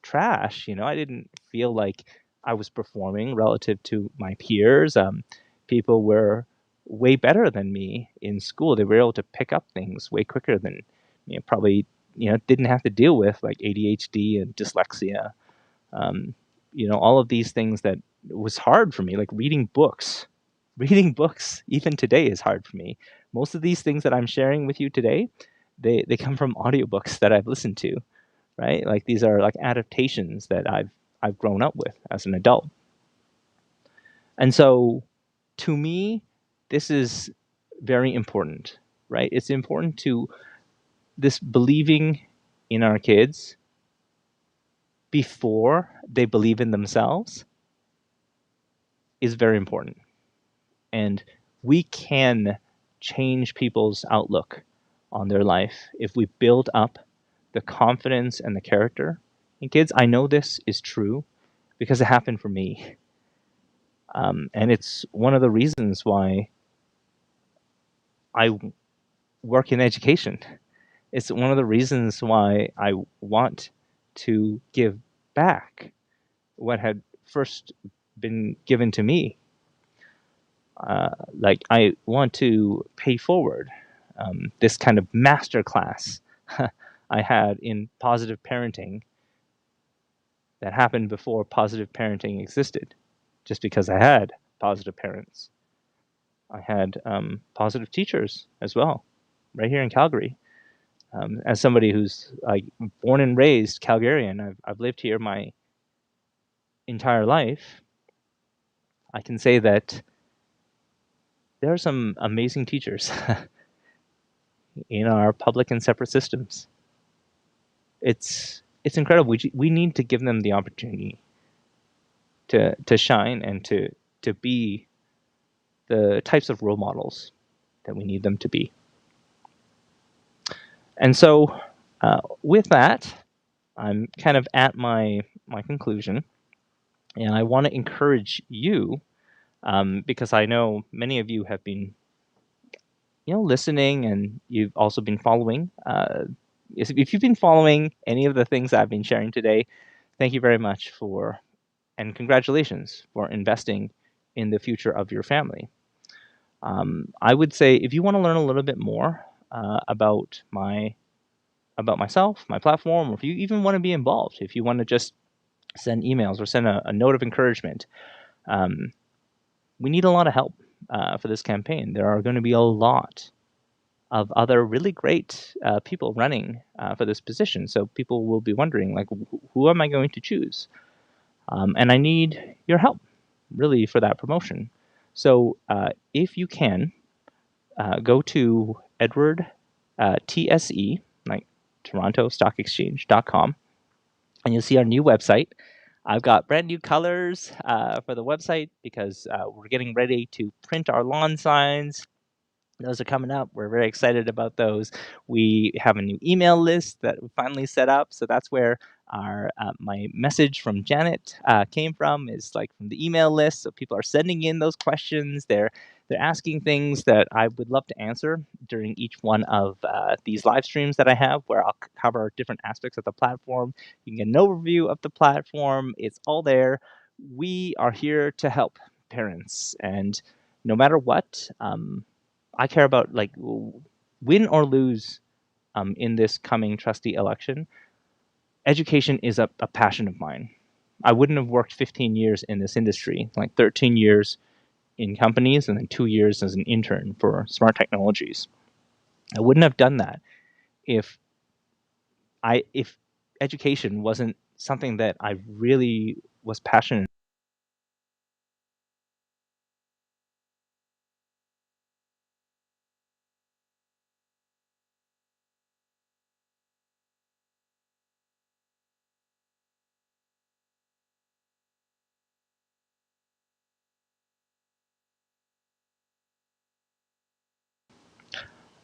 trash. I didn't feel like I was performing relative to my peers. People were way better than me in school. They were able to pick up things way quicker than, probably, didn't have to deal with like ADHD and dyslexia. All of these things that was hard for me, like reading books. Reading books, even today, is hard for me. Most of these things that I'm sharing with you today, they come from audiobooks that I've listened to, right? Like, these are like adaptations that I've grown up with as an adult. And so, to me, this is very important, right? It's important to this believing in our kids, before they believe in themselves is very important. And we can change people's outlook on their life if we build up the confidence and the character. And kids, I know this is true because it happened for me. And it's one of the reasons why I work in education. It's one of the reasons why I want to give back what had first been given to me. Like I want to pay forward this kind of master class I had in positive parenting that happened before positive parenting existed, just because I had positive parents. I had positive teachers as well, right here in Calgary. As somebody who's like born and raised Calgarian, I've lived here my entire life. I can say that there are some amazing teachers in our public and separate systems. It's incredible. We need to give them the opportunity to shine and to be the types of role models that we need them to be. And so, with that, I'm kind of at my conclusion, and I want to encourage you because I know many of you have been, listening, and you've also been following. If you've been following any of the things I've been sharing today, thank you very much and congratulations for investing in the future of your family. I would say if you want to learn a little bit more about myself, my platform, or if you even want to be involved, if you want to just send emails or send a note of encouragement, we need a lot of help for this campaign. There are going to be a lot of other really great people running for this position. So people will be wondering, like, who am I going to choose? And I need your help, really, for that promotion. So if you can, go to Edward TSE, like TorontoStockExchange.com, and you'll see our new website. I've got brand new colors for the website because we're getting ready to print our lawn signs. Those are coming up. We're very excited about those. We have a new email list that we finally set up. So that's where our my message from Janet came from, is like from the email list. So people are sending in those questions. They're asking things that I would love to answer during each one of these live streams that I have, where I'll cover different aspects of the platform. You can get an overview of the platform. It's all there. We are here to help parents, and no matter what, I care about, like, win or lose in this coming trustee election. Education is a passion of mine. I wouldn't have worked 15 years in this industry, like 13 years in companies and then 2 years as an intern for Smart Technologies. I wouldn't have done that if education wasn't something that I really was passionate.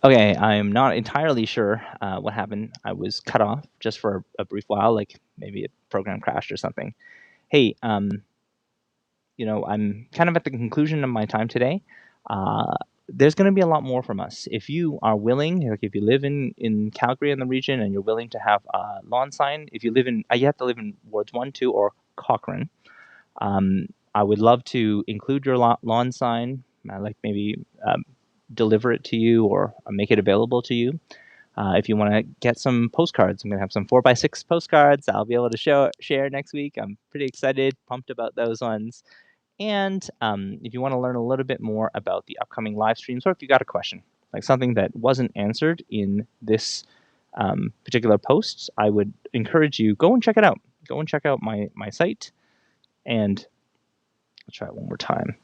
Okay, I'm not entirely sure what happened. I was cut off just for a brief while, like maybe a program crashed or something. Hey, I'm kind of at the conclusion of my time today. Uh, there's going to be a lot more from us. If you are willing, like if you live in Calgary in the region and you're willing to have a lawn sign, if you live you have to live in wards 1, 2, or Cochrane. I would love to include your lawn sign, like maybe deliver it to you or make it available to you. If you want to get some postcards, I'm going to have some 4x6 postcards I'll be able to share next week. I'm pretty excited, pumped about those ones. And if you want to learn a little bit more about the upcoming live streams, or if you got a question, like something that wasn't answered in this particular post, I would encourage you, go and check it out. Go and check out my site. And let's try it one more time.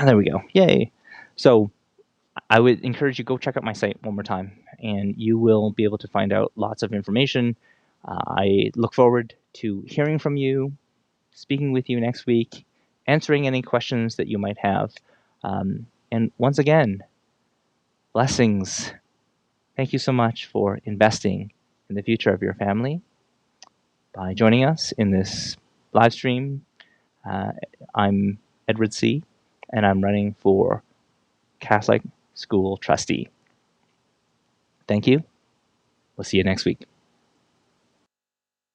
There we go. Yay. So I would encourage you, go check out my site one more time, and you will be able to find out lots of information. I look forward to hearing from you, speaking with you next week, answering any questions that you might have. And once again, blessings. Thank you so much for investing in the future of your family by joining us in this live stream. I'm Edward C., and I'm running for Catholic School Trustee. Thank you. We'll see you next week.